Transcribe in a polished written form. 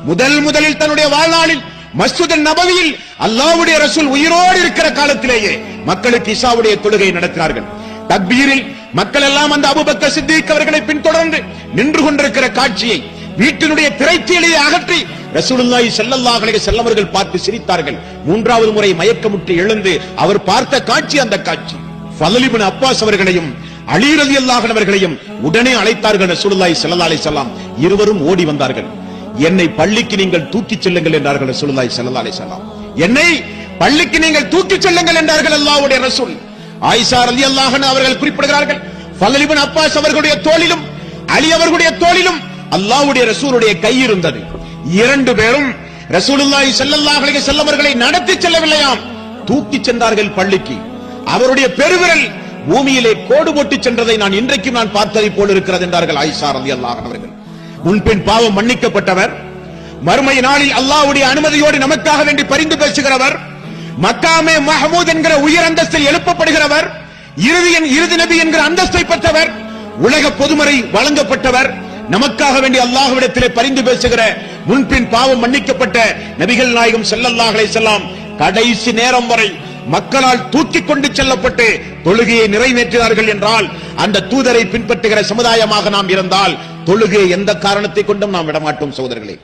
முதலில் தன்னுடைய வாழ்நாளில் மஸ்ஜித் நபவியில் அல்லாஹ்வுடைய ரசூல் உயிரோடு இருக்கிற காலத்திலேயே மக்களுக்கு இஷாவுடைய தொழுகை நடத்தினார்கள். தக்பீரில் மக்கள் எல்லாம் அந்த அபூபக்கர் சித்திக் அவர்களை பின்தொடர்ந்து நின்று கொண்டிருக்கிற காட்சியை வீட்டினுடைய திரைச்சீலையை அகற்றி ரசூலுல்லாஹி ஸல்லல்லாஹு அலைஹி வஸல்லம் அவர்கள் பார்த்து சிரித்தார்கள். மூன்றாவது முறை மயக்கமுற்று எழுந்து அவர் பார்த்த காட்சி அந்த காட்சி. ஃபضل இப்னு அப்பாஸ் அவர்களையும் அலி ரலியல்லாஹு அன்ஹு அவர்களையும் உடனே அழைத்தார்கள் ரசூலுல்லாஹி ஸல்லல்லாஹு அலைஹி வஸல்லம். இருவரும் ஓடி வந்தார்கள். என்னை பள்ளிக்கு நீங்கள் தூக்கிச் செல்லுங்கள் என்றார்கள் ரசூலுல்லாஹி ஸல்லல்லாஹு அலைஹி வஸல்லம். என்னை பள்ளிக்கு நீங்கள் தூக்கிச் செல்லுங்கள் என்றார்கள் அல்லாஹ்வுடைய ரசூல். ஆயிஷா ரலியல்லாஹு அன்ஹா அவர்கள் குறிப்பிடுகிறார்கள், ஃபضل இப்னு அப்பாஸ் அவர்களுடைய தோளிலும் அலி அவர்களுடைய தோளிலும் அல்லாஹ்வுடைய ரசூலுடைய கை இருந்தது. இரண்டு பேரும் ரசூலுல்லாஹி ஸல்லல்லாஹு அலைஹி வஸல்லம் அவர்களை நடத்தி செல்லவில்லையாம், தூக்கிச் சென்றார்கள் பள்ளிக்கு. அவருடைய பெருவிரல் பூமியிலே கோடு போட்டு சென்றதை நான் இன்றைக்கும் நான் பார்த்ததை போல் இருக்கிறது என்றார்கள் ஆயிஷா ரலியல்லாஹு அன்ஹா அவர்கள். முன்பின் பாவம் மன்னிக்கப்பட்டவர், மறுமை நாளில் அல்லாஹ்வுடைய அனுமதியோடு நமக்காக வேண்டி பரிந்து பேசுகிறவர், மக்காமே மஹமூத் என்கிற உயர் அந்தஸ்தில் எழுப்பப்படுகிறவர், இறுதி நபி என்கிற அந்தஸ்தை பெற்றவர், உலக பொதுமறை வழங்கப்பட்டவர், நமக்காக வேண்டி அல்லாஹ்விடத்திலே பரிந்து பேசுகிற முன்பின் பாவம் மன்னிக்கப்பட்ட நபிகள் நாயகம் ஸல்லல்லாஹு அலைஹி வஸல்லம் கடைசி நேரம் வரை மக்களால் தூக்கிக் கொண்டு செல்லப்பட்டு தொழுகையை நிறைவேற்றினார்கள் என்றால் அந்த தூதரை பின்பற்றுகிற சமுதாயமாக நாம் இருந்தால் தொழுகையை எந்த காரணத்தை கொண்டும் நாம் விடமாட்டோம் சகோதரர்களே.